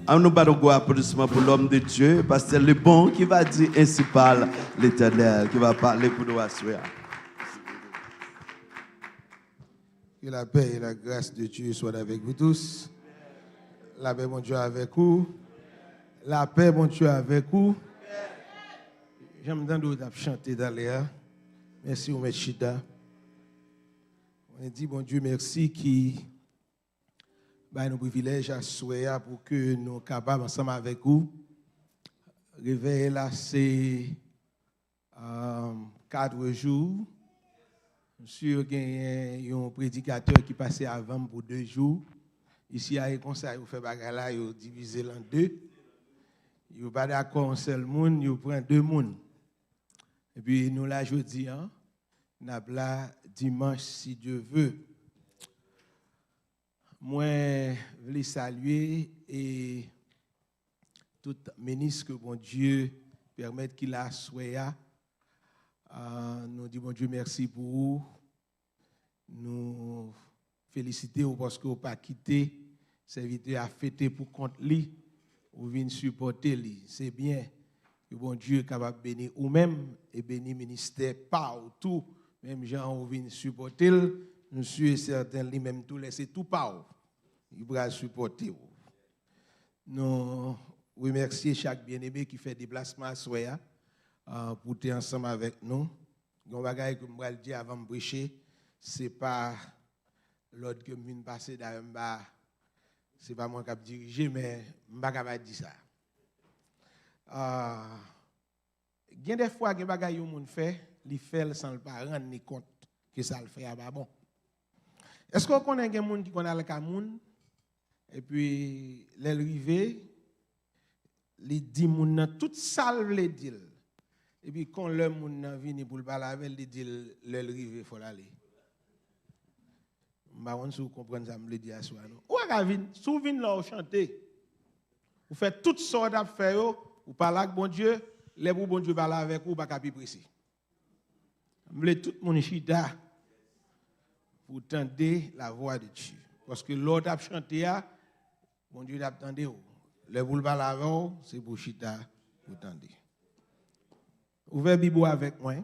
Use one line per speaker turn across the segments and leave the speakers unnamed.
Nous battons applaudissements pour l'homme de Dieu, parce que c'est le bon qui va dire ainsi parle l'Éternel, qui va parler pour nous assurer.
Que la paix et la grâce de Dieu soient avec vous tous. La paix, mon Dieu, avec vous. La paix, mon Dieu, avec vous. J'aime d'entendre chanter dans l'air. Merci, M. Chida. On dit, bon Dieu, merci qui nous privilège à souhaiter pour que nous soyons capables, ensemble avec vous, réveiller là, c'est 4 jours. Monsieur, il y a un prédicateur qui passait avant pour 2 jours. Ici, à conseil, vous faites bagarre là, vous divisez en 2. Vous n'êtes pas d'accord en seul monde, vous prenez 2 mondes. Et puis, nous, là, jeudi, nous avons là dimanche, si Dieu veut. Moi, je veux saluer et tout ministre que bon Dieu permette qu'il a souhaité. Nous disons bon Dieu merci pour vous. Nous félicitons parce que vous n'avez pas quitté serviteur à fêter pour compte lui. Vous venez supporter lui. C'est bien que bon Dieu est capable de bénir vous-même et bénir le ministère partout. Même gens vous venez supporter. Nous sommes certains lui-même tout laisser tout par. Il va supporter. Nous remercions chaque bien-aimé qui fait déplacement à Soya pour être ensemble avec nous. Donc, bagaille que je vais dire avant de prêcher, ce n'est pas l'autre que je viens de passer d'ailleurs, ce n'est pas moi qui vais diriger, mais je ne vais pas dire ça. Il y a des fois que les bagailles que les gens font, ils font sans ne pas rendre compte que ça le fait. Bon. Est-ce qu'on connaît des gens qui connaissent le Cameroun? Et puis, les rivés, les 10 gens, toute salle les dit. Et puis, quand le monde vient pour le parler, les dit, les rivés, il faut aller. Je ne sais pas si vous comprenez ça, je me le dis à soi. Ou à Gavin, si vous venez là chanter, vous faites toutes sortes d'affaires, vous parlez avec bon Dieu, les bon Dieu parlent avec vous, vous ne pouvez pas précis. Je veux tout mon chita pour entendre la voix de Dieu. Parce que l'autre a chanté, bon Dieu a entendu. Les vous parlez avec vous, c'est pour chita pour entendre. Ouvrez Bible avec moi.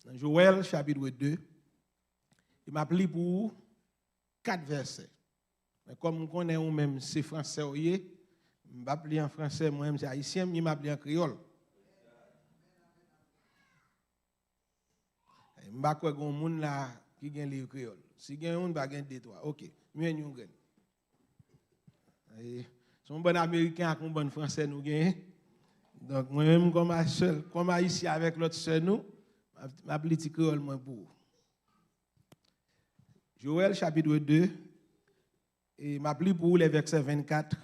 Dans Joël, chapitre 2. Il m'a appelé pour 4 versets. Mais comme on connaît même c'est français, je m'a appelé en français, moi-même c'est haïtien, il m'a appelé en créole. Je ne sais pas si il y a un monde là qui a un livre créole. Si il y a un monde, il y a un détour. Ok, mieux nous gagne. Si un bon américain et un bon français nous gagne. Donc moi-même comme haïtien avec l'autre sœur nous, je m'appelle créole moi pour. Joël chapitre 2, et m'a pris pour les versets 24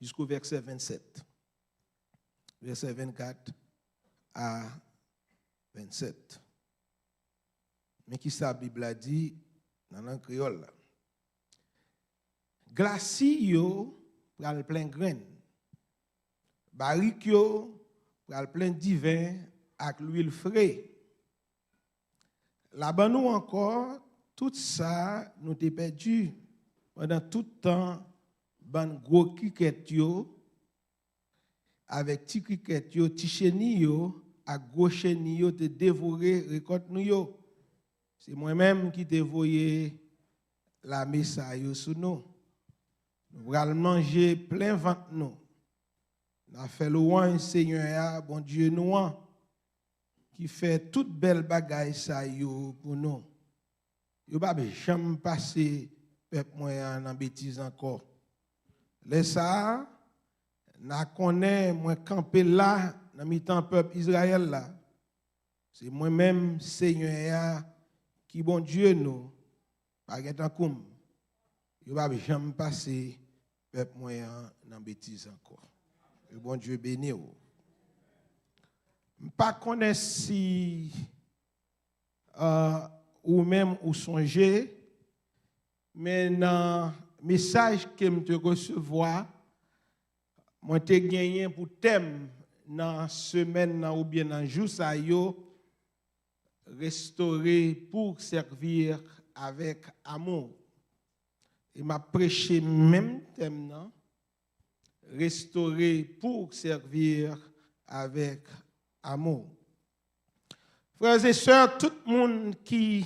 jusqu'au verset 27. Verset 24 à 27. Mais qui ça la Bible a dit dans le créole? Glacis yo pral plein grain. Barrique yo pral plein divin avec l'huile frais. Là-bas nous encore tout ça, nous t'ai perdu pendant tout le temps, ban gros cricket yo, avec petit cricket yo, petit chenille yo, à gros chenille yo, te dévoré récolte nous yo. C'est moi-même qui t'ai voyé la messaille sous nous. Nous allons manger plein ventre nous. Nous avons fait louange Seigneur, bon Dieu nous, qui fait toute belle bagaille ça yo pour nous. Yo pas jamais passer peuple moyen en bêtise encore. Laisse ça n'a connaît moi camper là dans mi-temps peuple Israël là. C'est moi-même Seigneur qui bon Dieu nous pas en comme. Yo pas jamais passer peuple moyen en bêtise encore. Le bon Dieu béni ou. Pas connaît si ou même ou songer, mais dans le message que je recevoir, moi te gagné pour thème dans la semaine ou bien dans le jour ça yo restaurer pour servir avec amour. Et m'a prêché même thème restaurer pour servir avec amour. Frères et sœurs, tout le monde qui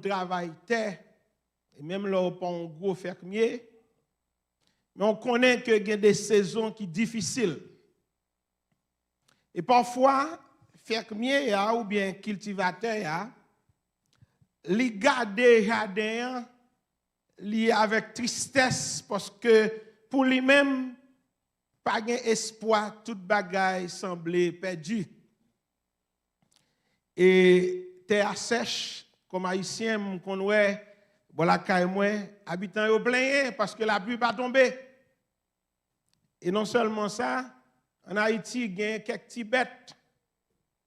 travaille terre, et même là, pas un gros fermier, mais on connaît qu'il y a des saisons qui sont difficiles. Et parfois, fermier ou bien cultivateur, li garder jardin li avec tristesse parce que pour lui-même pas gain espoir, toute bagaille semblait perdu. Et terre sèche comme haïtien me connaît voilà kay moi habitants yo plein parce que la pluie pas tomber. Et non seulement ça, en Haïti il y a quelques petites bêtes,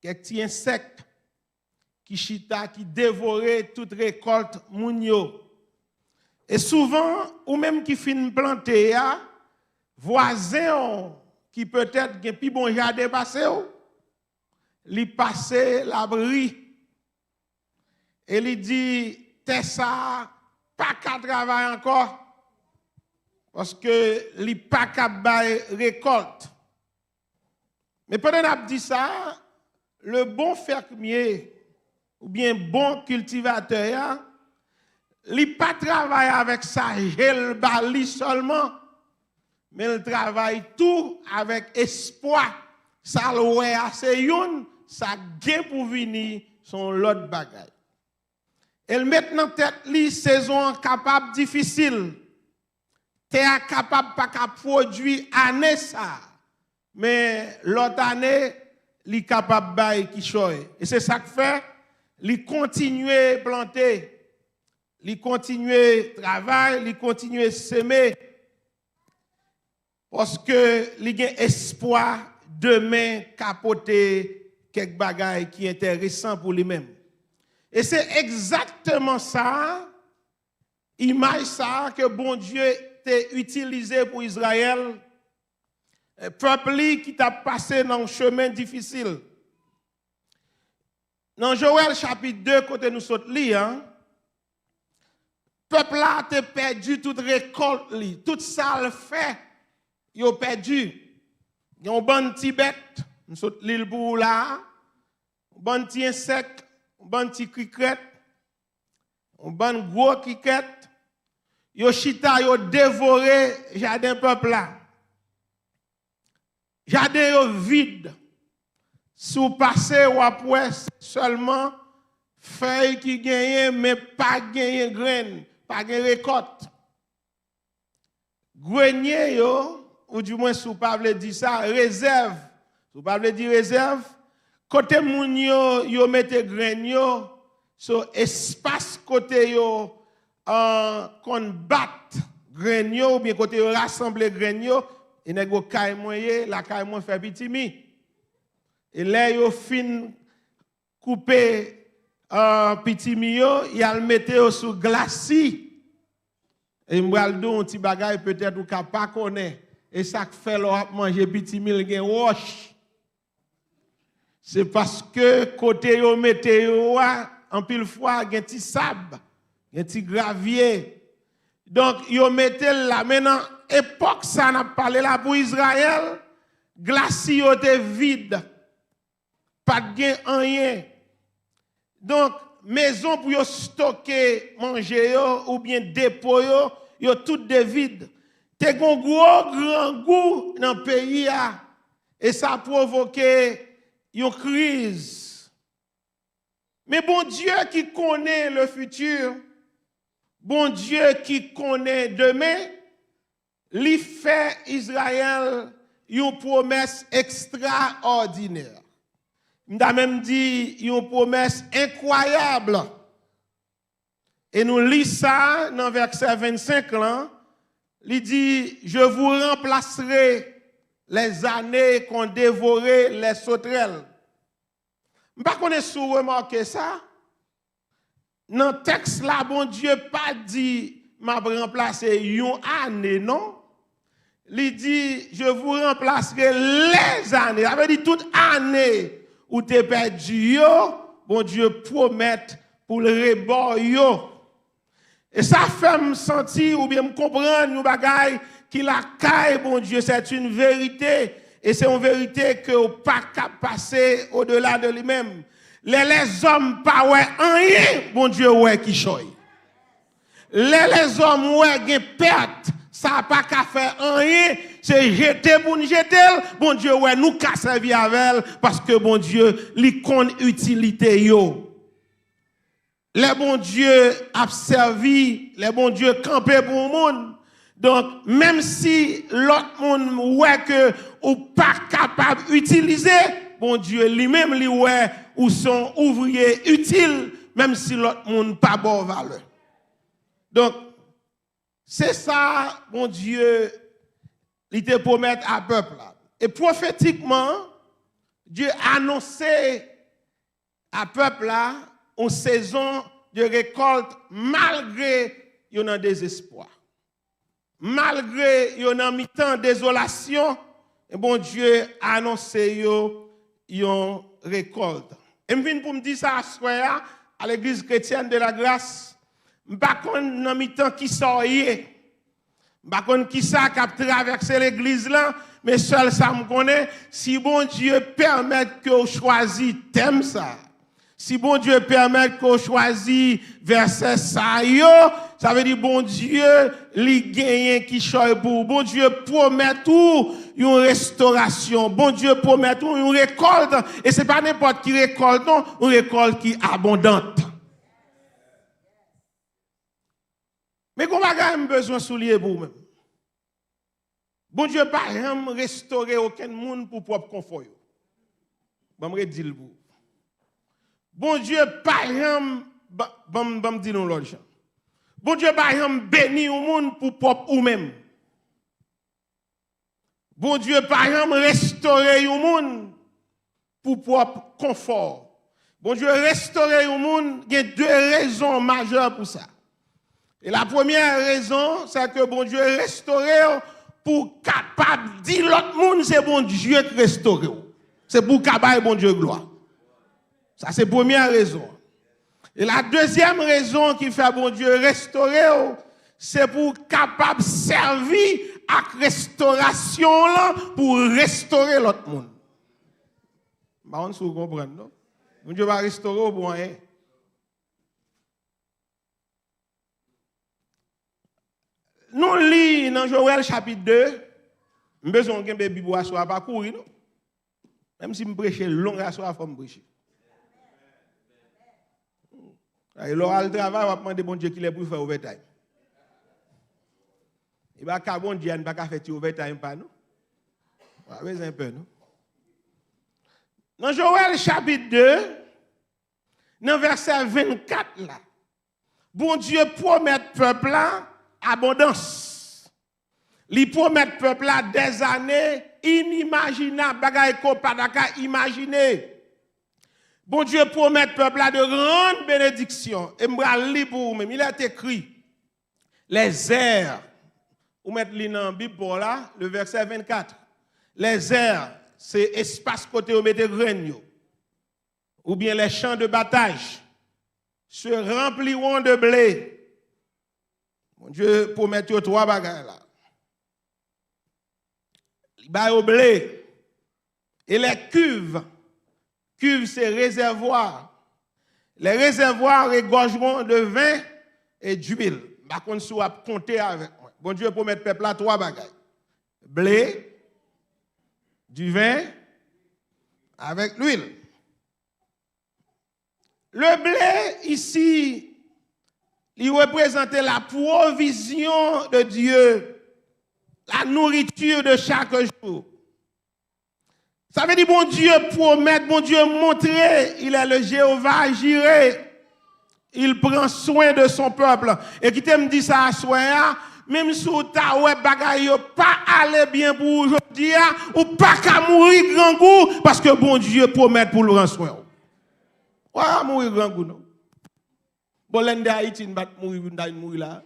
quelques petits insectes qui chita, qui dévoraient toute récolte moun yo. Et souvent, ou même qui fin planter, voisin qui peut-être gen pi bon jardin passé, li passe l'abri. Et li dit, t'es ça, pas qu'à travailler encore, parce que li pas qu'à bay récolte. Mais pendant qu'on dit ça, le bon fermier, ou bien bon cultivateur, il ne pas travaille avec sa gel bali seulement, mais il travaille tout avec espoir. Ça loué assez youn, ça gain pour venir son l'autre bagaille. Elle met dans tête li saison capable difficile. Terre capable pas qu'à produire année ça. Mais l'autre année, li capable bail qui choy. Et c'est ça que fait, li continuer planter. Li continuer travail, li continuer semer parce que li gen espoir demain capoter quelque bagaille qui est intéressant pour lui-même. Et c'est exactement ça, image ça que bon Dieu t'a utilisé pour Israël, peuple qui t'a passé dans un chemin difficile. Dans Joël chapitre 2 côté nous saute li peuple là a perdu toute récolte li, tout ça le fait, yo perdu. Yon bon petit bête, nous saute l'île pour là, bon petit insecte, bon petit criquet, bon gros criquet, yo chita yo dévoré jardin peuple là. Jardin yo vide. Sous passé ou après seulement feuilles qui gagnent mais pas gagnent graines, pas gagnent récolte. Grenier yo ou du moins sous pas veut dire ça réserve. Sous pas veut dire réserve. Côté moun yo mette grain yo so espace côté yo qu'on bat grain yo ou bien côté yo rassembler grain yo et nèg yo kay moyen la kay moins fait petit mi. Et là yo fin couper petit mi yo y a le mettre sous glacis. Et m'bral do un petit bagay peut-être ou ka pas connaît et ça fait l'on manger petit mi gen roche. C'est parce que côté yo mette yo en pile fois gen ti sable, gen ti gravier. Donc yo mette là maintenant époque ça n'a parlé là pour Israël, glacis yo te vide. Pas de gain rien. Donc maison pour yo stocker manger yo ou bien dépôt yo tout de vide. Te gon gros grand goût dans le pays et ça a provoqué une crise. Mais bon Dieu qui connaît le futur, bon Dieu qui connaît demain, lui fait Israël une promesse extraordinaire. Il a même dit une promesse incroyable. Et nous lisons ça dans verset 25 là. Il dit, je vous remplacerai les années qu'ont dévoré les sauterelles. Je ne sais pas si vous remarquez ça. Dans le texte là, bon Dieu pas dit, m'a remplacé une année, non? Il dit, je vous remplacerai les années. Ça veut dire toute année où tu es perdu, bon Dieu promet pour le rebord. Et ça fait me sentir ou bien me comprendre nous bagaille qui la caille, bon Dieu, c'est une vérité. Et c'est une vérité que vous pas qu'à passer au-delà de lui-même. Les hommes pas ouais rien, bon Dieu, ouais qui choy. Les hommes ouais gen perte, ça pas qu'à faire rien, c'est jeter pour nous jeter, bon Dieu, ouais nous qu'à servir avec elle, parce que bon Dieu, li kon utilité yo. Les bon Dieu a servi, les bon Dieu campé pour le monde. Donc, même si l'autre monde ouais que ou pas capable d'utiliser, bon Dieu lui-même lui ouais ou son ouvrier utile, même si l'autre monde pas bon valeur. Donc, c'est ça, bon Dieu, il te promet à peuple là. Et prophétiquement, Dieu a annoncé à peuple là une saison de récolte malgré yon en désespoir. Malgré yon en mi-temps désolation, et bon Dieu a annoncé yon récolte. Et je viens pour me dire ça à l'église chrétienne de la grâce, je ne sais pas dans mi-temps qui sort hier. Je ne sais pas qui ça qui a traversé l'église là, mais seul ça me connaît. Si bon Dieu permet que vous choisissez thème ça, si bon Dieu permet qu'on choisisse verset ça, ça veut dire bon Dieu, li gagne qui choisit pour. Bon Dieu promet tout une restauration. Bon Dieu promet tout une récolte. Et ce n'est pas n'importe qui récolte, non, une récolte qui est abondante. Mais qu'on va quand même besoin de soulier pour vous-même. Bon Dieu pas jamais restaurer aucun monde pour propre confort. Bon, je dire vous. Bon Dieu, par exemple, bon, dis-nous l'autre chose. Bon Dieu, par exemple, bénit au monde pour propre ou même. Bon Dieu, par exemple, restaurer au monde pour propre confort. Bon Dieu, restaurer au monde, il y a deux raisons majeures pour ça. Et la première raison, c'est que bon Dieu restaurer pour capable de dire l'autre monde, c'est bon Dieu qui restaure. C'est pour capable bon Dieu gloire. Ça, c'est la première raison. Et la deuxième raison qui fait bon Dieu restaurer, c'est pour capable servir à restauration là, pour restaurer l'autre monde. On se comprend, non? Bon Dieu va restaurer pour rien. Nous lisons dans Joël chapitre 2, nous besoin de Bible pour asseoir pas courir, non? Même si je prêche long, asseoir, il faut me prêcher. Et l'oral travail, on va demander bon Dieu qu'il est pour faire overtime. Il va pas bon Dieu, il va pas faire overtime pas nous. On va besoin un peu, non? Dans Joël chapitre 2, dans verset 24 là, bon Dieu promet peuple là abondance. Il promet peuple là des années inimaginables, bagaille ko pas imaginer. Bon Dieu promet peuple là de grandes bénédictions. Et m'bra li pour vous-même. Il est écrit les airs. Vous mettez dans la Bible pour là, le verset 24. Les airs, c'est espace côté où mettez graines. Ou bien les champs de battage se rempliront de blé. Bon Dieu promet trois bagages là. Il va au blé. Et les cuves. Cuve, c'est réservoir. Les réservoirs regorgeront de vin et d'huile. Par contre, si vous comptez avec moi. Bon Dieu promet peuple là trois bagages. Blé, du vin, avec l'huile. Le blé, ici, il représente la provision de Dieu, la nourriture de chaque jour. Ça veut dire, bon Dieu promet, bon Dieu montrer, il est le Jéhovah Jireh. Il prend soin de son peuple. Et qui me dit ça à soi, même si vous avez bagaille pas aller bien pour aujourd'hui, ou pas qu'à mourir grand goût, parce que bon Dieu promet pour le rendre soin. Ouais, mourir grand goût, non? Bon, l'un d'Haïti, il va mourir là.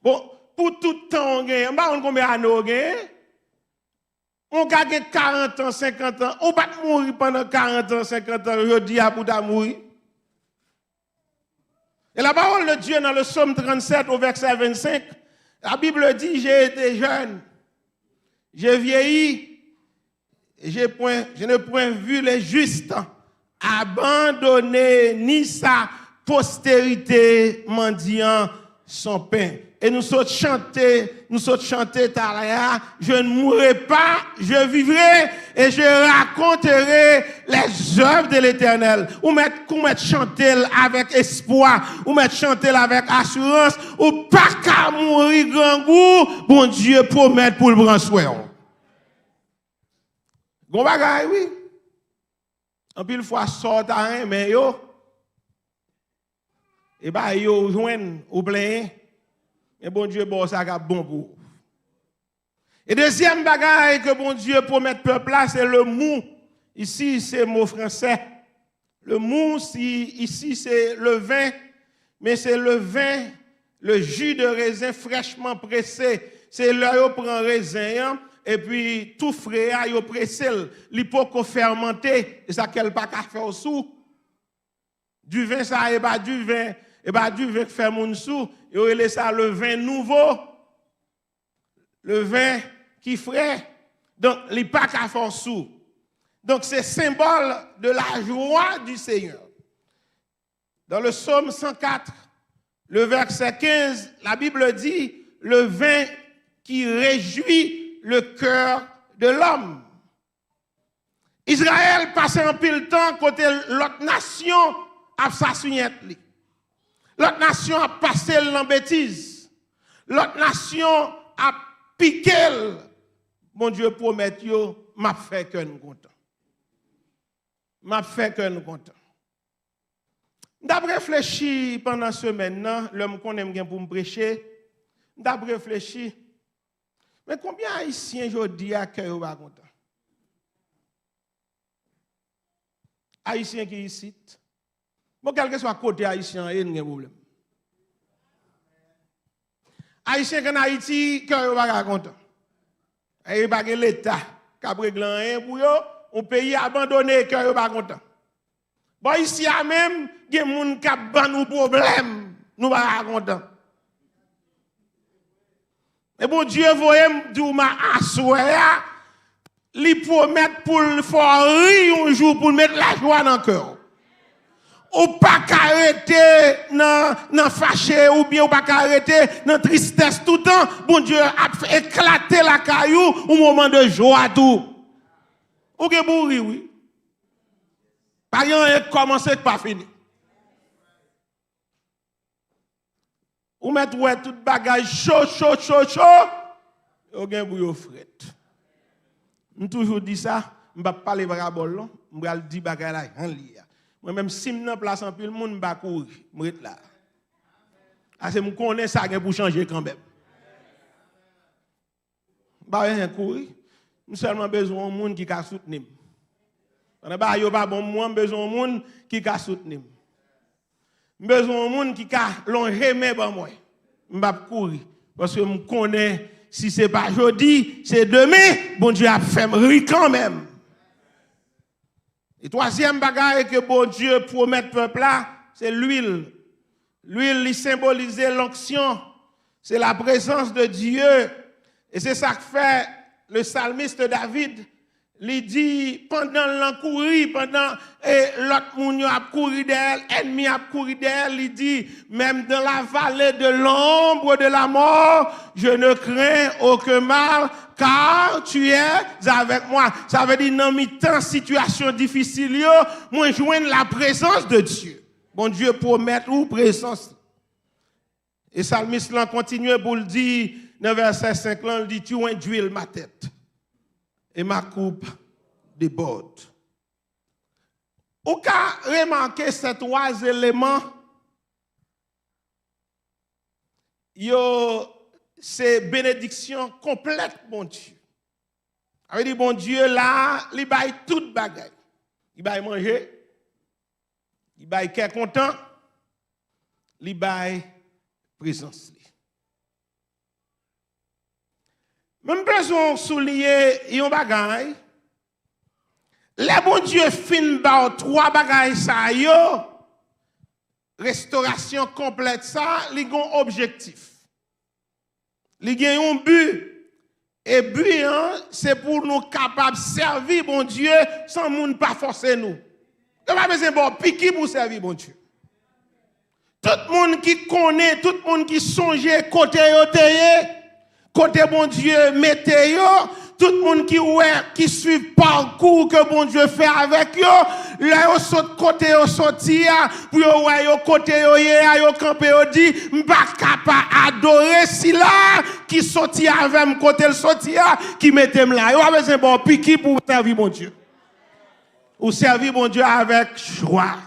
Bon, pour tout temps, on a combien d'années? On gagne 40 ans, 50 ans, on va mourir pendant 40 ans, 50 ans, je dis à pour mourir. Et la parole de Dieu dans le psaume 37 au verset 25, La Bible dit, j'ai été jeune, j'ai vieilli, et je n'ai point vu les justes abandonner ni sa postérité mendiant son pain. Et nous sommes chantés, Taria, je ne mourrai pas, je vivrai et je raconterai les œuvres de l'Éternel. Ou mettre chanter avec espoir, ou mettre chanter avec assurance, ou pas qu'à mourir grand goût, bon Dieu promet pour le prendre soin. Gon bagay, oui. En pile fois sort à rien, mais yo, et bah yo joignent ou plein. Et bon Dieu, bon, ça a bon pour. Et deuxième bagaille que bon Dieu promet peuple là, c'est le mou. Ici, c'est mot français. Le mou, ici, c'est le vin, mais c'est le vin, le jus de raisin fraîchement pressé. C'est là où on prend raisin, et puis tout frais, yo pressé, l'hypoco fermenté, et ça qu'elle pas qu'à faire sous. Du vin, ça, et pas du vin. Et bien, du vin fait mon sou, et on laisse ça le vin nouveau, le vin qui frais. Donc, il n'est pas qu'à faire sou. Donc, c'est symbole de la joie du Seigneur. Dans le psaume 104, le verset 15, la Bible dit, le vin qui réjouit le cœur de l'homme. Israël passait un pile temps côté l'autre nation à assassiner. L'autre nation a passé la bêtise. L'autre nation a piqué. Mon Dieu promet, m'a fait que nous content. M'a fait que nous content. D'après réfléchi pendant ce semaine, l'homme qu'on aime bien pour me prêcher, d'après réfléchi, mais combien d'Haïtiens aujourd'hui à cœur pas content? Haïtiens qui ici. Bon, quel que soit côté haïtien, il n'y a pas de problème. Haïtien en Haïti, cœur pas content. Il n'y a pas de l'État qui a réglé rien pour eux, un pays abandonné, cœur pas content. Bon, ici même, il y a des gens qui ont nos problèmes, nous ne sommes pas contents. Et bon Dieu, voyez, dit ma assoya, lui promettre pour le faire rire un jour, pour mettre la joie dans le cœur. Ou pas arrêter dans fâché, ou bien ou pas arrêter dans tristesse tout le temps. Bon Dieu a fait éclater la caillou au moment de joie tout. Ou que bourri, oui. Par exemple, commencer pas fini. Ou mettre ouais tout bagage chaud. Ou gen bouillon fret. On toujours dit ça, on va parler parabole non, on va dire bagage là en li. Moi même si m'nan place en pile monde va courir, m'rete là. Ah c'est me connais ça pour changer quand même. Ba rien courir, nous seulement besoin de monde qui ka soutenir. On ba yo pas bon moi besoin de monde qui ka soutenir. Besoin de monde qui ka longer mais bon moi. M'pa courir parce que me connais si c'est pas aujourd'hui, c'est demain, bon Dieu a fait rire quand même. Et troisième bagaille que bon Dieu promet au peuple là, c'est l'huile. L'huile, il symbolise l'onction. C'est la présence de Dieu. Et c'est ça que fait le psalmiste David. Il dit, pendant l'encourir, pendant l'autre moun a couru derrière, l'ennemi a couru derrière, il dit, même dans la vallée de l'ombre de la mort, je ne crains aucun mal, car tu es avec moi. Ça veut dire, dans mes temps, situation difficile, moi, je joins la présence de Dieu. Bon Dieu promet ou présence. Et psalmiste là continue pour le dire, dans verset 5, là, il dit, tu induis ma tête. Et ma coupe déborde. Ou ka remarquer ces trois éléments, c'est bénédiction complète, bon Dieu. Ça dit, bon Dieu, là, il baille toute bagaille. Il baille manger, il baille qu'est content, il baille présence. Même besoin de souligner un bagay. Les bon Dieu fin ba trois bagay ça yo. Restauration complète ça, li gon objectif. il y a un but. Et but, hein, c'est pour nous capables de servir bon Dieu sans monde pas forcer nous. Il n'y a pas besoin de bon piquer pour servir bon Dieu. Tout le monde qui connaît, tout le monde qui songe côté côté bon Dieu mettez tout le monde qui suit le parcours que bon Dieu fait avec eux, là yo saute côté yo sorti pour yo côté yo campé yo dit m'pas capable adorer si là qui sorti avec me côté le sorti qui mettait là yo a besoin bon piquer pour servir bon Dieu. Ou servir bon Dieu avec joie.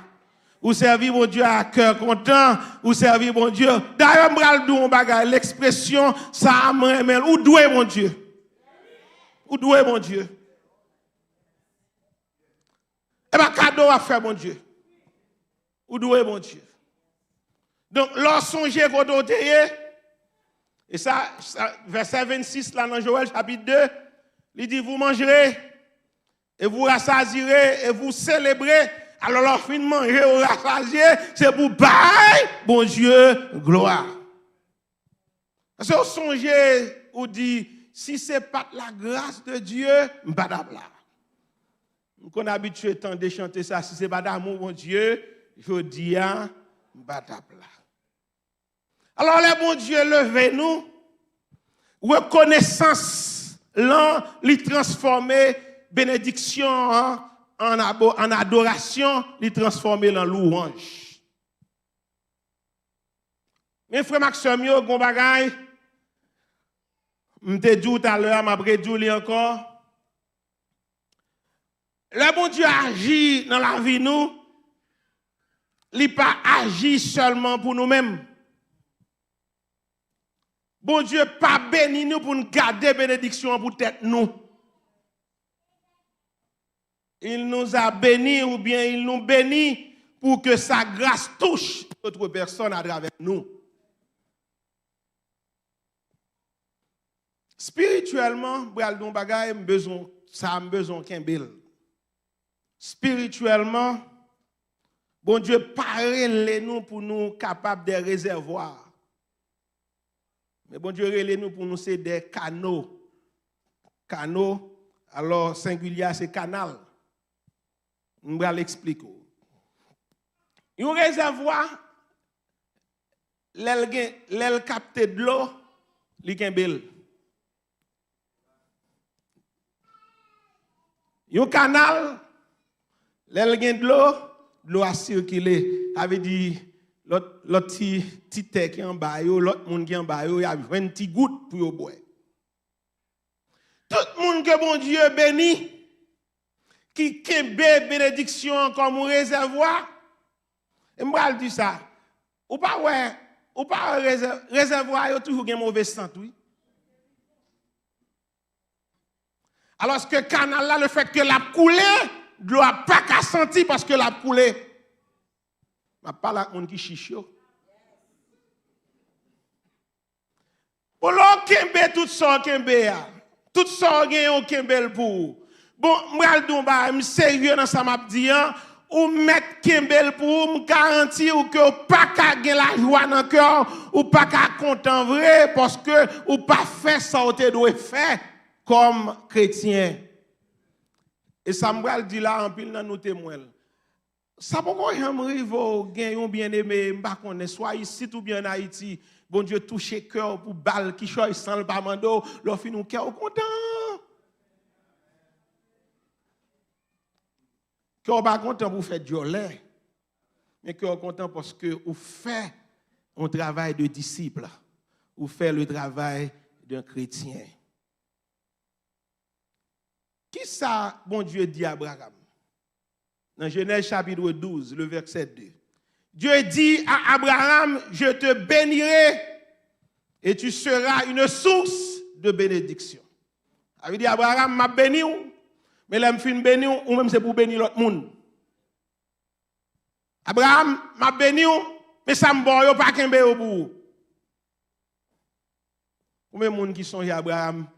Ou servir mon Dieu à cœur content, ou servir mon Dieu. D'ailleurs, l'expression, ça m'aime, ou doué mon Dieu. Ou doué mon Dieu. Eh bien, cadeau à faire mon Dieu. Ou doué mon Dieu. Donc, lorsqu'on songez qu'on et ça, verset 26, là dans Joël chapitre 2, il dit, vous mangerez, et vous rassasierez, et vous célébrez. Alors, leur fin de manger ou rassasier, c'est pour bailler, bon Dieu, gloire. Parce que vous songez, ou dit, si ce n'est pas la grâce de Dieu, badabla. Nous sommes habitués de chanter ça, si ce n'est pas d'amour, bon Dieu, je dis, badabla. Alors, les bon Dieu, levez-nous, reconnaissance, l'an, les transformer, bénédiction, en adoration, les transformer en louange. Mes frères Maxime, yo, gon bagay, m'te dit tout à l'heure, m'a prédit encore. Le bon Dieu agit dans la vie nous, il pas agit seulement pour nous-mêmes. Bon Dieu pas béni nous pour nous garder bénédiction pour tête nous. Il nous a bénis ou bien il nous bénit pour que sa grâce touche d'autres personnes à travers nous. Spirituellement, Braldon Bagay, ça a besoin qu'un bel. Spirituellement, bon Dieu parle nous pour nous capables des réservoirs. Mais bon Dieu relève nous pour nous c'est des canaux. Canaux, alors singulier c'est canal. Je vais l'expliquer. Un réservoir, l'aile capte de l'eau, il y a un bel. Un canal, l'aile de l'eau a circulé. Ça veut dire, l'autre petit terre qui est en bas, l'autre monde qui est en bas, il y a 20 petits gouttes pour boire. Tout le monde que bon Dieu bénit, qui kembe bénédiction comme un réservoir. Et moi je dis ça. Ou pas réservoir yo toujours gen mauvais sang oui. Alors que canal là le fait que la coulé, l'eau a pas qu'à sentir parce que la coulé. Ma pas la monde qui chicho. Pour l'eau kembe tout ça kembe a. Tout ça gen yon kembe pour. Bon, moi, je suis sérieux dans ça, m'a dit, ou mettre Kembel pour me garantir que pas qu'à gagner la joie dans le cœur, ou pas qu'à content vrai, parce que ou pas faire ça ou te doit faire comme chrétien. Et ça me dit là, en pile dans nos témoins. Ça pourquoi j'aimerais gagner un bien-aimé, m'pas connaître, soit ici ou bien en Haïti, bon Dieu touche cœur pour balle qui choisit sans le pamando, leur fin nous cœur content. Que vous pas content pour faire du lait, mais que vous content parce que vous faites un travail de disciple, vous faites le travail d'un chrétien. Qui ça, bon Dieu dit à Abraham? Dans Genèse chapitre 12, le verset 2. Dieu dit à Abraham, je te bénirai et tu seras une source de bénédiction. Ça veut dire Abraham m'a béni. Mais là, je suis béni, ou même c'est pour bénir l'autre monde. Abraham m'a béni, mais ça me bon, pas qu'un béni pour. Ou même monde qui sont Abraham,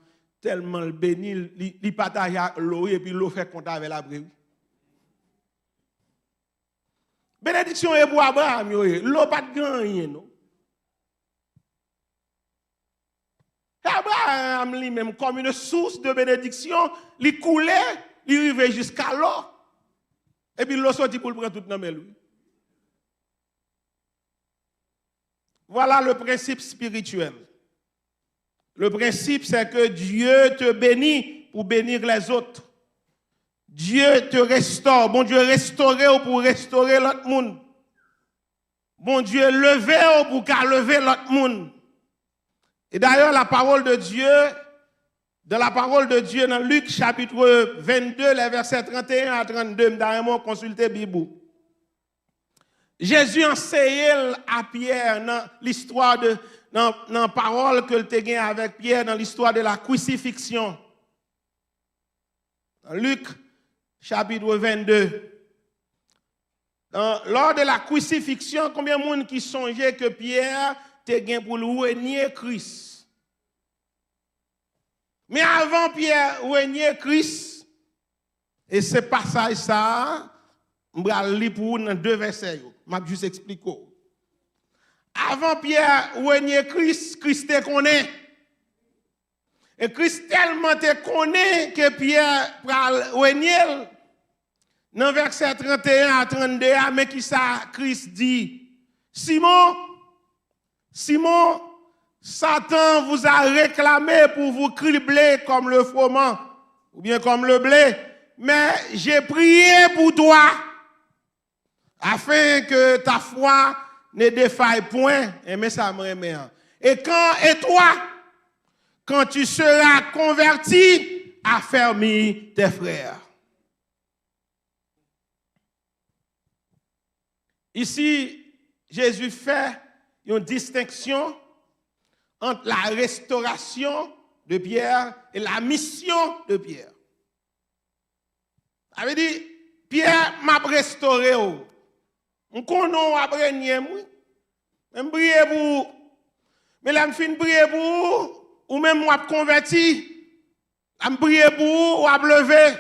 tellement le béni, il partage l'eau et puis l'eau fait compte avec la brebis. Bénédiction est pour Abraham, l'eau pas de grand rien, non? Abraham lui-même, comme une source de bénédiction, il coulait, il arrivait jusqu'à l'eau. Et puis l'eau sortit pour le prendre tout dans lui. Voilà le principe spirituel. Le principe, c'est que Dieu te bénit pour bénir les autres. Dieu te restaure. Bon Dieu restaurer pour restaurer l'autre monde. Bon Dieu lever pour qu'à lever l'autre monde. Et d'ailleurs, la parole de Dieu, dans la parole de Dieu, dans Luc chapitre 22, les versets 31 à 32, d'ailleurs, consultez Bible. Jésus enseignait à Pierre dans l'histoire de, dans la parole que tu as gagné avec Pierre, dans l'histoire de la crucifixion. Dans Luc chapitre 22. Lors de la crucifixion, combien de monde qui songeait que Pierre te gain pour renier Christ? Mais avant Pierre renier Christ, et ce passage ça, je vais lire pour vous dans 2 versets. Je vais juste expliquer. Avant Pierre renier Christ, Christ te connaît. Et Christ tellement te connaît que Pierre pral renier. Dans verset 31 à 32, mais qui ça Christ dit? Simon, Satan vous a réclamé pour vous cribler comme le froment, ou bien comme le blé, mais j'ai prié pour toi, afin que ta foi ne défaille point. Mais ça me remet. Et toi, quand tu seras converti, affermis tes frères. Ici, Jésus fait une distinction entre la restauration de Pierre et la mission de Pierre. Ça veut dire, Pierre m'a restauré. Je connais après moi. Je prie pour. Mais là, je finis de prier pour ou même moi converti. Je prie pour ou à lever.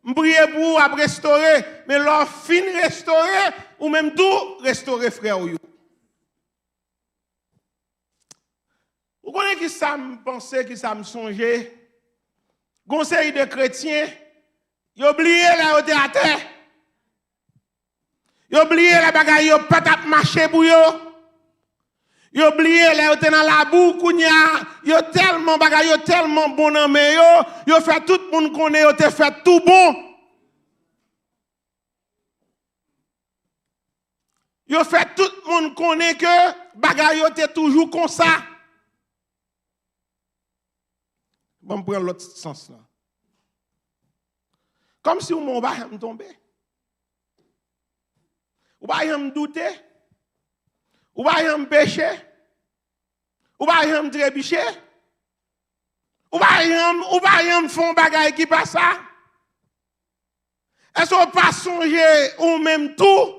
Je prie pour à restaurer. Mais là, fin restaurer ou même tout restaurer frère. Vous connaissez qui ça me pensait, qui ça me songeait? Conseil de chrétiens, ils oublié la haute à terre. Ils oublié la bagaille, ils pas tap marcher pour eux. Ils oublié la haute dans la boue, ils tellement bagaille, ils tellement bon en mais ils fait tout le monde connaît, ils fait tout bon. Ils fait tout le monde connaît que bagaille était toujours comme ça. Bon, je prends l'autre sens là. Comme si mon bas me tombait. Ou pas me douter. Ou pas me pécher. Ou pas me trébucher. Ou pas me font bagaille qui passe ça. Est-ce qu'on pas songer ou même tout?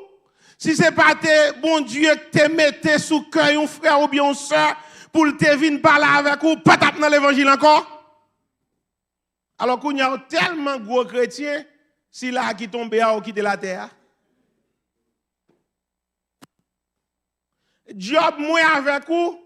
Si ce n'est pas bon Dieu qui te mette sous cœur un frère ou bien une soeur pour te venir parler avec vous, pas taper dans l'évangile encore. Alors qu'il y a tellement de gros chrétiens, si là qui tombe ou quitte la terre. Job moi avec vous,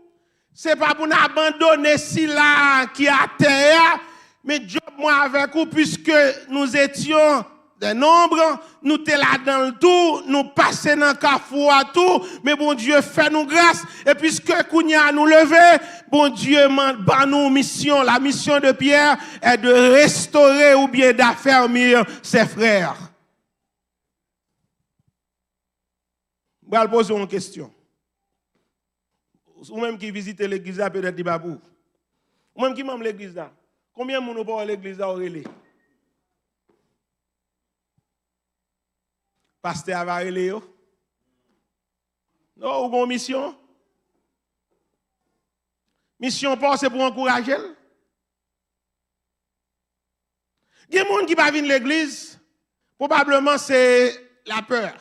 ce n'est pas pour nous abandonner si là qui a terre, mais Job moi avec vous, puisque nous étions des nombres, nous étions là dans le tout, nous passions dans le carrefour à tout, mais bon Dieu fait nous grâce, et puisque Kounia nous levé, bon Dieu m'a nous mission, la mission de Pierre est de restaurer ou bien d'affermir ses frères. Je vais poser une question. Ou même qui visite l'église, peut-être dit babou. Ou même qui m'aime l'église là. Combien de monde pas l'église là aurait pasteur va relé yo? Non, ou une mission? Mission pas c'est pour encourager. Il y a des gens qui ne viennent pas l'église, probablement c'est la peur.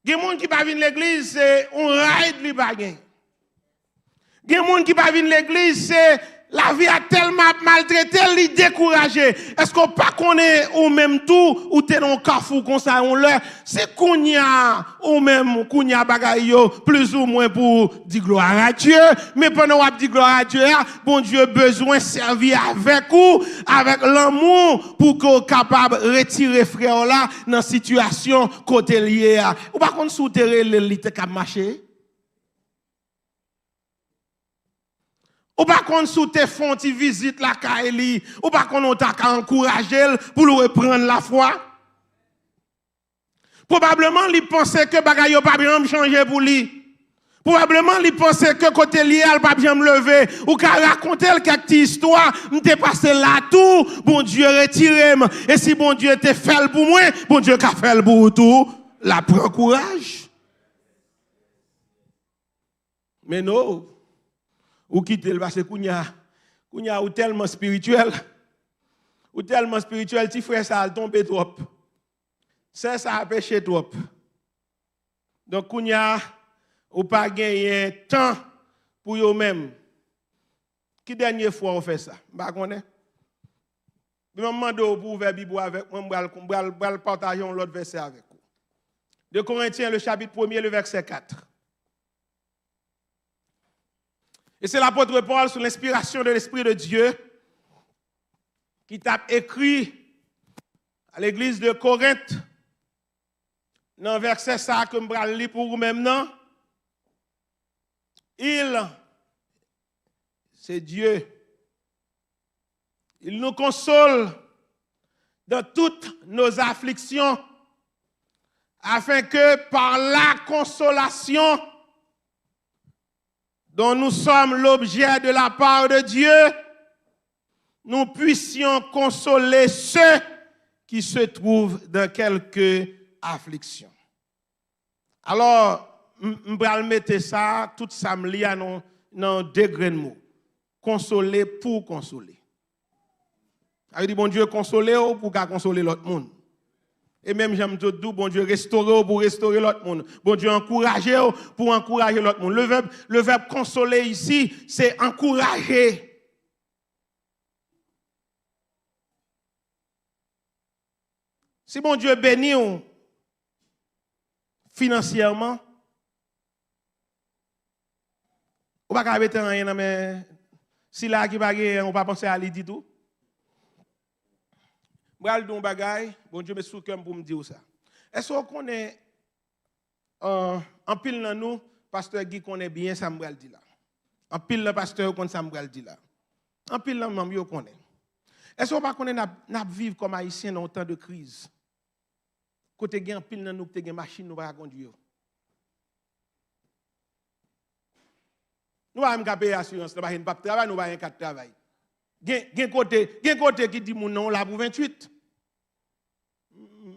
Il y a des gens qui ne viennent pas l'église, c'est un ride li bagay. Il y a des gens qui ne viennent pas l'église, c'est la vie a tellement m'a maltraité, li découragé. Est-ce qu'on pas connaît ou même tout ou t'es dans carrefour comme ça on leur c'est kounya ou même kounya bagay yo plus ou moins pour dire gloire à Dieu, mais pendant on dit gloire à Dieu, bon Dieu besoin servir avec vous avec l'amour pour qu'on capable retirer frère là dans situation côté lié ou pas qu'on souterrer le te cap marcher. Ou pas qu'on sous tes fonds tu visite la Kaeli, ou pas qu'on t'a encourager pour le reprendre la foi. Probablement il pensait que bagay yo pas bien changer pour lui. Probablement il pensait que côté lié elle pas bien me lever ou qu'a raconter quelques histoires, m'était passé là tout, bon Dieu retirez-moi et si bon Dieu te fait pour moi, bon Dieu qu'a fait pour tout, la prend courage. Mais non. Ou quitter le parce que kounya ou tellement spirituel ti frère ça a tombé trop ça a péché trop donc kounya ou pas gagner temps pour yo même qui dernière fois on fait ça pas connaît je me demande pour ouvrir Bible avec moi m'bral partager l'autre verset avec vous de Corinthiens le chapitre 1er le verset 4. Et c'est l'apôtre Paul, sous l'inspiration de l'Esprit de Dieu, qui t'a écrit à l'église de Corinthe, dans le verset ça que je vais lire pour vous maintenant. C'est Dieu. Il nous console dans toutes nos afflictions, afin que par la consolation dont nous sommes l'objet de la part de Dieu, nous puissions consoler ceux qui se trouvent dans quelques afflictions. Alors, je vais mettre ça, tout ça me lie dans deux grands mots. Consoler pour consoler. Ça veut dire, bon Dieu, consoler pour consoler l'autre monde. Et même, j'aime tout dire, bon Dieu, restaurer pour restaurer l'autre monde. Bon Dieu, encourager pour encourager l'autre monde. Le verbe consoler ici, c'est encourager. Si bon Dieu bénit financièrement, on ne va pas mettre rien, mais si là qui va on ne va pas penser à lui du tout. Bral don bagay, bon Dieu me sou cœur pour me dire ça. Est-ce qu'on connaît en pile dans nous pasteur Guy connaît bien ça me dit là. En pile le pasteur connaît ça me dit là. En pile là même yo connaît. Est-ce qu'on pas connaît n'a vivre comme haïtien dans temps de crise. Côté gen en pile dans nous te gen machine nous pas conduire. Nous pas payer assurance, nous pas travail, nous pas un travail. Gen côté qui dit mon nom là pour 28.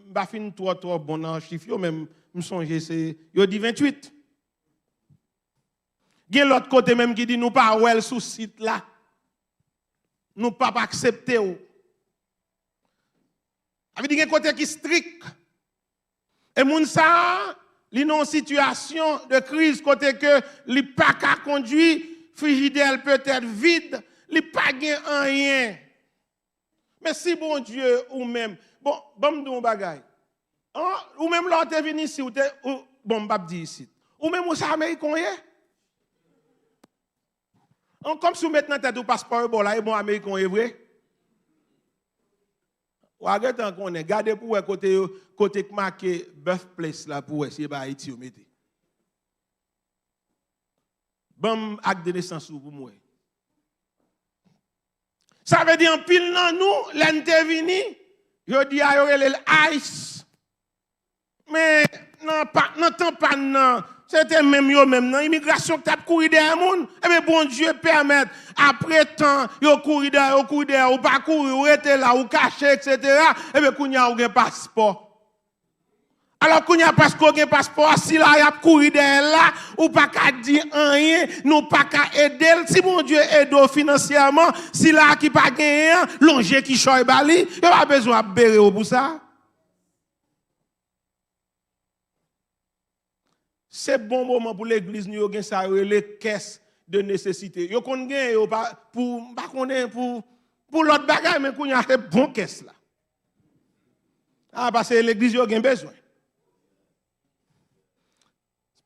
Ba fin trop bon dans chiffre yo même me songer c'est yo dit 28. Gen l'autre côté même qui dit nous pas well sous site là. Nous pas accepter ou. Avait dit gen côté qui strict. Et moun ça li non situation de crise côté que li pas ka conduire frigidaire peut-être vide. Il n'y a pas de rien. Mais si bon Dieu ou même, bon m'dou bagay. Ou même là t'es venu ici ou bon m'pa di ici. Ou même ou ça américain yé. Comme si maintenant t'as tout passeport bon là et bon américain est vrai. Ou arrête qu'on est gardé pour côté marqué birthplace là pour essayer ba Haïti ou mettez. Bon acte de naissance pour moi. Ça veut dire en pile dans nous, l'intervenu, je dis à ice. Mais non, c'était même yo même dans l'immigration qui t'a couru derrière monde. Et bien bon Dieu permet après temps, yo couru derrière, ou pas courir, ou rester là, ou cacher, etc. Et bien qu'on y a un passeport. Alors qu'on y a parce qu'on a un passeport, si là y a couru derrière là, ou pas qu'à dire rien, nous pas qu'à aider. Si mon Dieu aide financièrement, si là qui pas gagné, l'ongé qui choy bali, il pas besoin de bérer pour ça. C'est bon moment pour l'église nous gagne ça les caisses de nécessité. Yo kon gagne pour pas connait pour Pour l'autre bagaille, mais qu'on y a un bon caisse là. Ah, parce que l'église a besoin.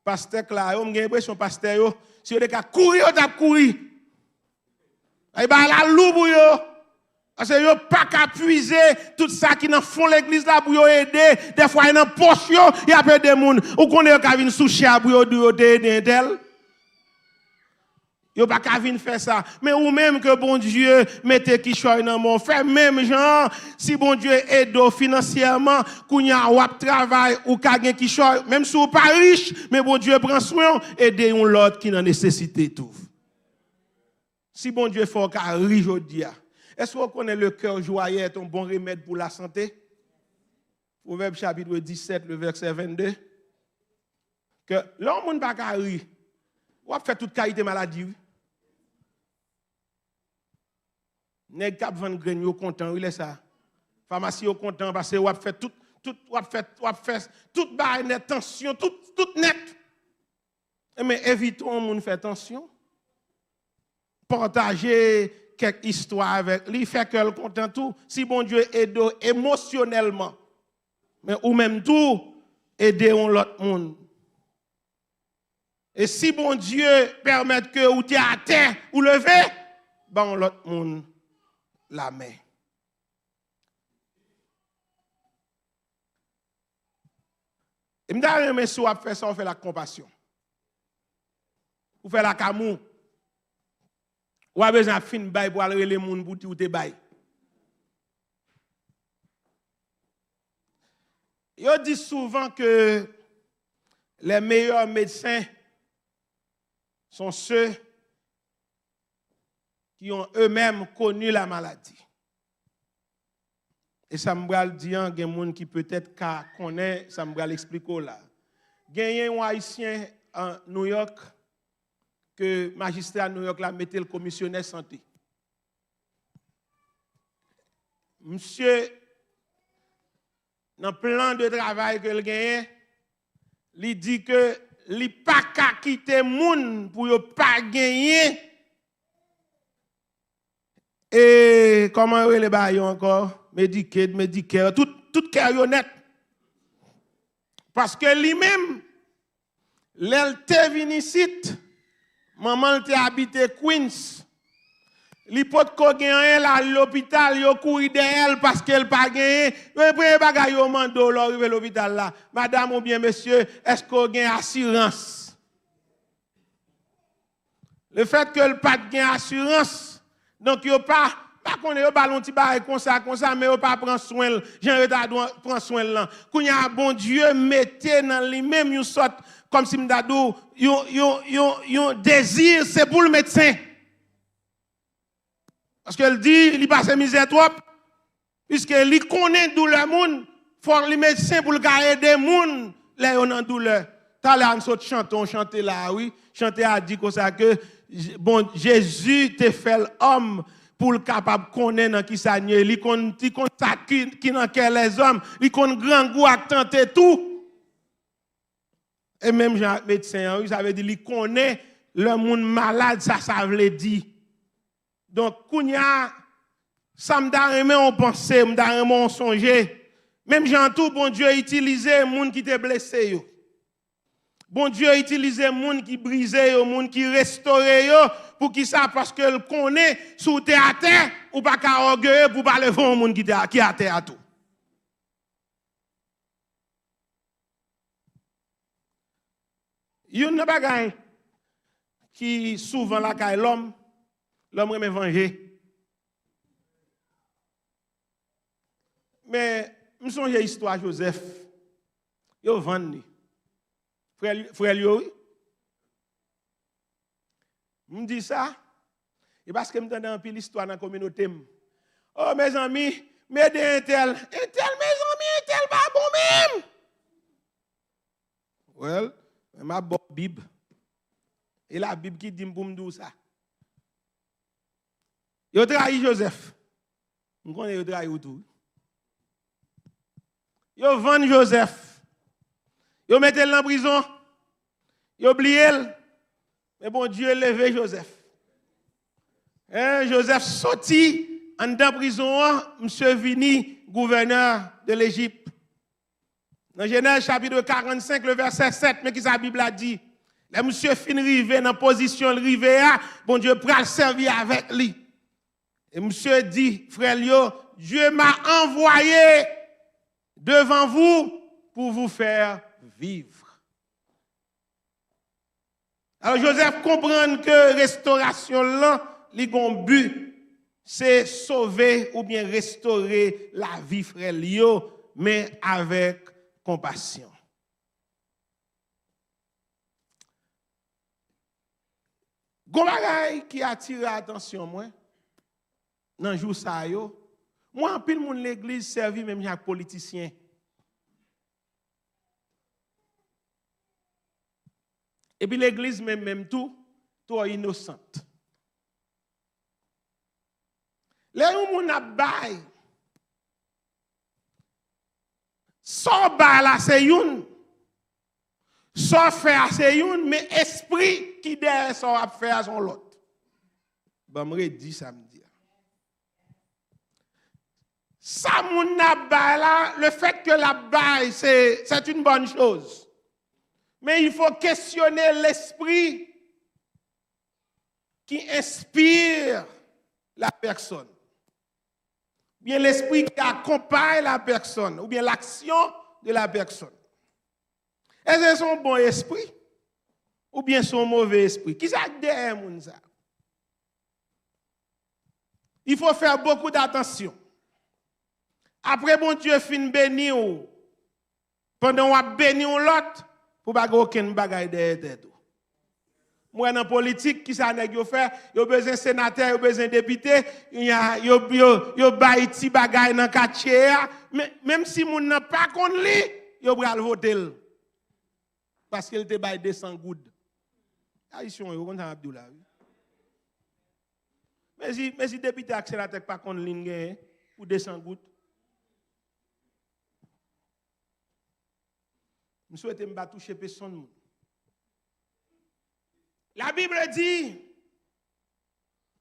Pasteur là, on a l'impression pasteur si on a courir, on a courir. Et ben la loup pour yo. Parce que yo pas qu'à puiser tout ça qui dans fond l'église là pour yo aider. Des fois dans poche yo, il y a peu de monde. Ou connaît qu'à venir sous chia pour yo aider d'elle. Yo pas qu'à venir faire ça. Mais ou même que bon Dieu mettez qui choy dans mon fait même genre si bon Dieu aide financièrement kounya ou travail ou ka gen qui choy même si ou pas riche mais bon Dieu prend soin aider un l'autre qui dans nécessité tout. Si bon Dieu fait ka riche aujourd'hui. Est-ce qu'on connaît le cœur joyeux est un bon remède pour la santé? Proverbe chapitre 17 le verset 22 que l'homme ne pas ka rire. Ou a fait toute qualité maladie. Nèg k'ap vendre grain yo content, il est ça. Pharmacie yo content parce que ou a fait tout bail net tension, tout net. Mais évitons moun faire tension. Partager quelques histoires avec lui fait que le content tout. Si bon Dieu aide émotionnellement. Mais ou même tout aider l'autre monde. Et si bon Dieu permet que ou t'es à terre ou levé, ben l'autre monde la main. Et m'da remet sou a fait ça, on fait la compassion. Ou fait la camou. Ou a besoin fin bay pour aller les moun pour ou te bay. Yo dit souvent que les meilleurs médecins sont ceux qui ont eux-mêmes connu la maladie. Et ça me dit, il y a des gens qui peut-être connaissent, ça me l'explique là. Il y a un Haïtien en New York, que le magistrat de New York l'a mis le commissionnaire santé. Monsieur, dans le plan de travail que il gagne, il dit que il n'a pas qu'à quitter le monde pour ne pas gagner. Et comment est le bail encore? Medicare, tout cœur net. Parce que lui-même, l'elle venu ici, maman te habité Queens. Li pot ko gen la l'hôpital yo couri de elle parce qu'elle pas gagné. Mais premier bagay yo mando l'arrivé l'hôpital là. Madame ou bien monsieur, est-ce qu'on gen assurance? Le fait que le pas gen assurance, donc yo pas connaît yo ballon ti bail comme ça mais yo pas prend soin, Jean doit prend soin là. Kounya bon Dieu mettez dans lui-même une sorte comme si m'dadou yon désir c'est pour le médecin. Parce qu'elle dit, il passe misère trop, puisqu'il connaît douleur moun, faut les médecins pour le aider moun, là on en douleur. T'as là on saute chanter là oui, chanter a dit comme ça que bon Jésus te fait l'homme pour le capable connaître dans qui ça nié, il connaît ça qui dans quel les hommes, il connaît grand goût à tenter tout. Et même Jean médecin, ça veut dire il connaît le monde malade ça veut dire. Donc, kounya, ça me donne on pensée, me donne on songer. Même Jean tout, bon Dieu utilisé moun qui te blessé yo. Bon Dieu utilisé moun qui brisé yo, moun qui restauré yo, pour qui ça parce que le connaît sous terre à terre ou pas qu'à orgueilleux pour pas lever un moun qui à terre à tout. Yon ne bagay qui souvent la kay l'homme remet venger. Mais, je me souviens de l'histoire de Joseph. Il a vendu. Frère Lio, je me dis ça. Et parce que je me donne un peu l'histoire dans la communauté. Oh, mes amis, m'aidez un tel, mes amis, un tel, pas bon même. Well, ma bonne Bible. Et la Bible qui dit pour me dire ça. Yo trahi Joseph. On connaît yo trahi tout. Yo vend Joseph. Yo mette en prison. Yo oublié. Mais bon Dieu levé Joseph. Joseph sorti en dans prison, monsieur vini gouverneur de l'Égypte. Dans Genèse chapitre 45, le verset 7, mais qui sa Bible a dit, là monsieur fin rivé dans position rivé, bon Dieu pral servir avec lui. Et monsieur dit, frère Lio, Dieu m'a envoyé devant vous pour vous faire vivre. Alors Joseph comprend que restauration là, li gon but, c'est sauver ou bien restaurer la vie frère Lio, mais avec compassion. Gon bagay qui attire l'attention moi dans jour ça yo, moi en pile moun l'église servi même jak politicien. Et puis l'église même tout innocente. Les moun a bay so ba la c'est youn. So faire c'est youn mais esprit qui derrière so a faire son l'autre. Ba me redit samedi. Ça moun na bay la, le fait que la bay c'est une bonne chose. Mais il faut questionner l'esprit qui inspire la personne. Bien l'esprit qui accompagne la personne, ou bien l'action de la personne. Est-ce que c'est son bon esprit, ou bien son mauvais esprit? Qui ça derrière moun ça? Il faut faire beaucoup d'attention. Après, bon Dieu fin béni ou, pendant qu'on béni ou l'autre, pour pas aucun bagay derrière tête. Moi dans politique qui ça nèg yo faire, yo besoin sénateur, yo besoin député, yo bay ti bagay dans quartier, même si moun n'a pas kon li, yo pral voter. Parce qu'il te bay 200 goud. Haïtien yo kon ça Abdoula. Mais si député ak sénateur pas kon li gen pour 200 goud. Je souhaite me toucher personne. La Bible dit,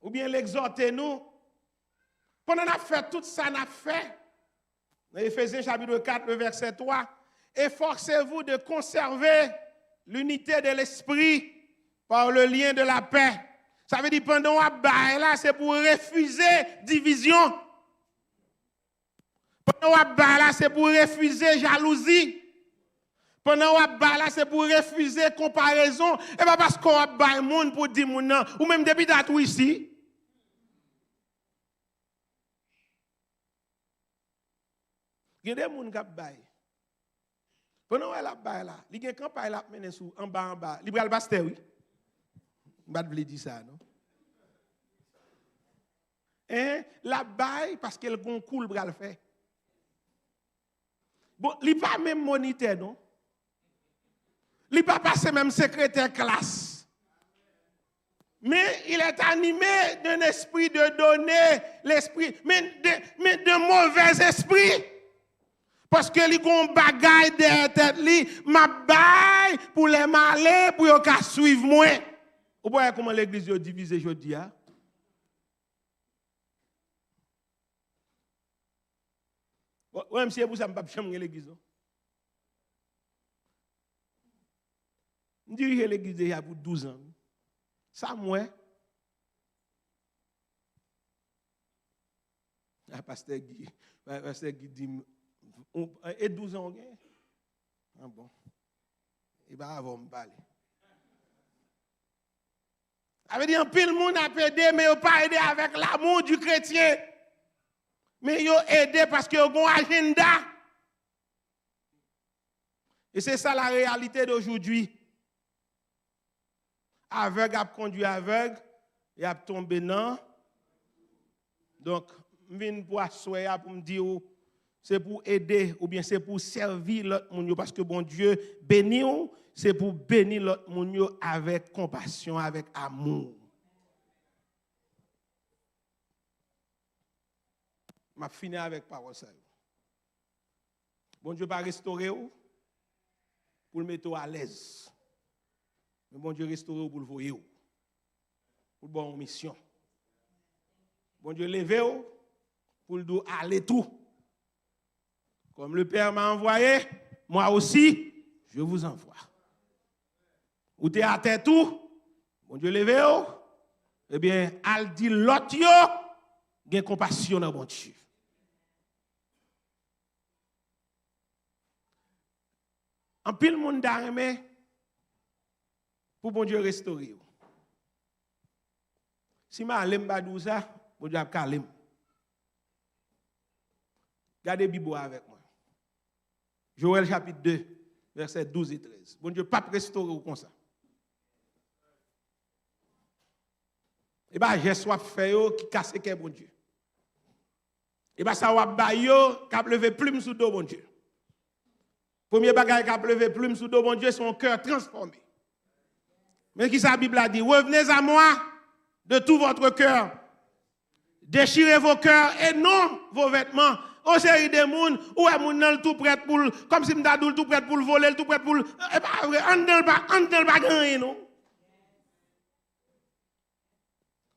ou bien l'exhorte nous, pendant qu'on a fait tout ça, on a fait, dans Éphésiens chapitre 4, le verset 3, efforcez-vous de conserver l'unité de l'esprit par le lien de la paix. Ça veut dire pendant qu'on a là, c'est pour refuser division. Pendant qu'on a là, c'est pour refuser jalousie. Pendant qu'on a là, c'est pour refuser comparaison. Et pas parce qu'on a bail monde pour dire moun nan, ou même depuis tout ici. Il y a des gens qui bail. Pendant qu'on a bail là, il y a quand pas là mené sous en bas, il bral baster oui. Pas de dire ça non. La bail parce qu'elle gon cool bral fait. Bon, il pas même moniteur non. Il n'est pas passé même secrétaire classe. Mais il est animé d'un esprit de donner l'esprit, mais de mauvais esprit. Parce que les gon bagay derrière tête li, ma bail pour les malais pour yo ka suivre moi. Vous voyez comment l'église est divisée aujourd'hui hein? Ouais, monsieur vous ça me pas jamais l'église. Je dirige l'église il y a pour 12 ans. Ça, moi, pasteur Guy dit, et 12 ans, ah bon, il va avoir me parler. Ça veut dire que pile monde a aidé, mais il n'a pas aidé avec l'amour du chrétien. Mais il a aidé parce qu'il a un agenda. Et c'est ça la réalité d'aujourd'hui. Aveugle a conduit aveugle, il a tombé dans. Donc, je viens pour asseoir pour me dire c'est pour aider ou bien c'est pour servir l'autre monde parce que bon Dieu bénit, c'est pour bénir l'autre monde avec compassion, avec amour. Je finis avec parole ça. Bon Dieu va restaurer pour le mettre à l'aise. Mais bon Dieu restaurer pour le voyer. Pour bonne mission. Bon Dieu lever pour le dire allez tout. Comme le Père m'a envoyé, moi aussi, je vous envoie. Ou t'es à terre tout, bon Dieu levez-vous, eh bien, al dit l'autre yo, gen compassion dans bon Dieu. En pile monde d'armée pour bon Dieu restaurer. Si ma allem ba dou ça, bon Dieu a calme. Gardez Bible avec moi. Joël chapitre 2, versets 12 et 13. Bon Dieu pas restaurer comme ça. Et bien, j'ai soit fait qui casse que bon Dieu. Et bien, ça va bailler qui a levé plume sous dos, bon Dieu. Premier bagage qui a levé plume sous dos, bon Dieu, son cœur transformé. Mais qui sa Bible a dit, revenez à moi de tout votre cœur. Déchirez vos cœurs et non vos vêtements. Au série des moun, ou est moun tout prêt pour, comme si m'dadou tout prêt pour voler, tout prêt pour, et pas vrai, on ne pas gagner, non?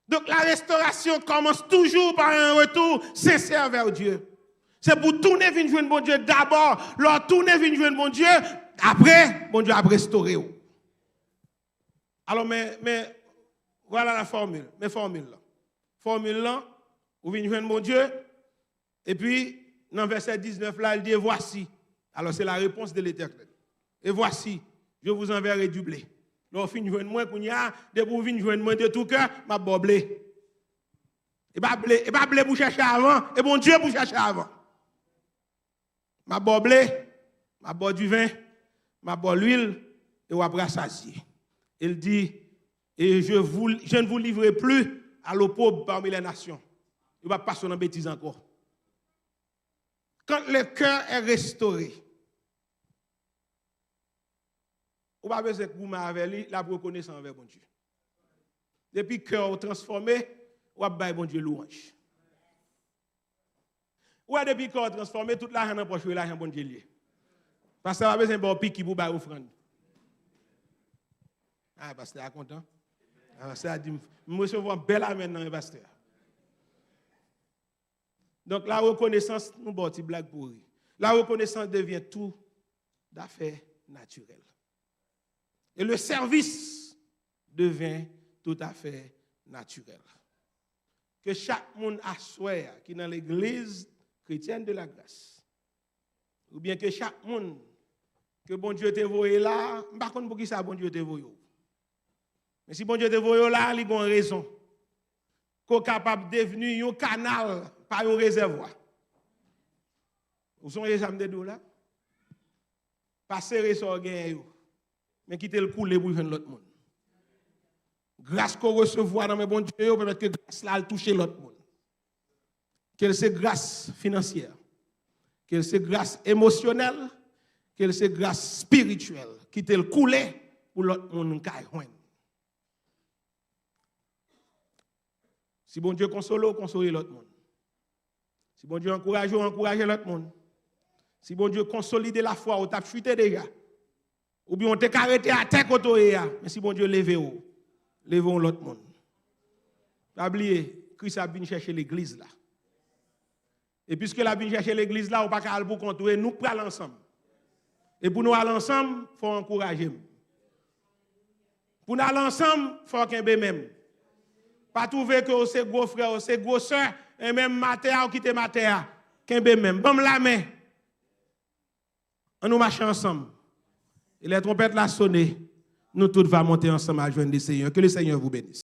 Donc la restauration commence toujours par un retour sincère vers Dieu. C'est pour tourner vers jouer bon Dieu d'abord, leur tourner vers jouer bon Dieu, après, bon Dieu a restauré. Alors, mais voilà la formule, mes formules là. Formule là, vous venez jouer bon Dieu, et puis, dans verset 19 là, il dit voici. Alors c'est la réponse de l'Éternel. Et voici, je vous enverrai du blé. Donc, fin de moi, de pour venir joindre moi de tout cœur, m'a boblé. Et pas blé pour chercher avant, et bon Dieu pour chercher avant. M'a boblé, m'a boire du vin, m'a boire l'huile, et on va rassasier. Il dit, et je ne vous livrerai plus à l'eau pauvre parmi les nations. Il ne va pas passer dans bêtise encore. Quand le cœur est restauré, ou pas besoin que vous m'avez la reconnaissance envers bon Dieu. Depuis que le cœur est transformé, ou pas bon Dieu louange. Ou depuis que le cœur est transformé, toute l'argent dans poche, l'argent bon Dieu lié. Parce que ça va besoin de pique pour faire offrande. Ah, pasteur est content. Ah, pasteur a dit, je recevoir un bel amen dans le pasteur. Donc la reconnaissance, nous avons une blague pour lui. La reconnaissance devient tout d'affaires naturelles. Et le service devient tout à fait naturel. Que chaque monde assoie qui est dans l'église chrétienne de la grâce, ou bien que chaque monde que bon Dieu te voyé là, je ne sais pas pour qui ça bon Dieu te voyé. Mais si bon Dieu te voyé là, il y a une raison. Qu'on est capable de devenir un canal, pas un réservoir. Vous sont les âmes de dos là? Pas serrer sur le mais quitter le couler pour joindre l'autre monde. Grâce qu'on recevoir dans mes bons Dieu, peut-être que grâce là, elle touche l'autre monde. Quelle c'est grâce financière, quelle c'est grâce émotionnelle, quelle c'est grâce spirituelle, quitter le couler pour l'autre monde qui joindre. Si bon Dieu console l'autre monde. Si bon Dieu encourage l'autre monde. Si bon Dieu consolide la foi, on t'a chuté déjà. Ou bien on t'a arrêté à terre côté, mais si bon Dieu levez-vous l'autre monde. Pas oublier, Christ a venu chercher l'église là. Et puisque la venu chercher l'église là, on pas qu'à pour contrôler, nous prenons ensemble. Et pour nous aller ensemble, il faut encourager. Pour nous aller ensemble, il faut qu'on même. Pas trouver que c'est gros frère, c'est gros soeur, et même matin ou quitter matin, qu'un même. Bon la main. On nous marche ensemble. Et les trompettes la sonner, nous tous va monter ensemble à joindre le Seigneur. Que le Seigneur vous bénisse.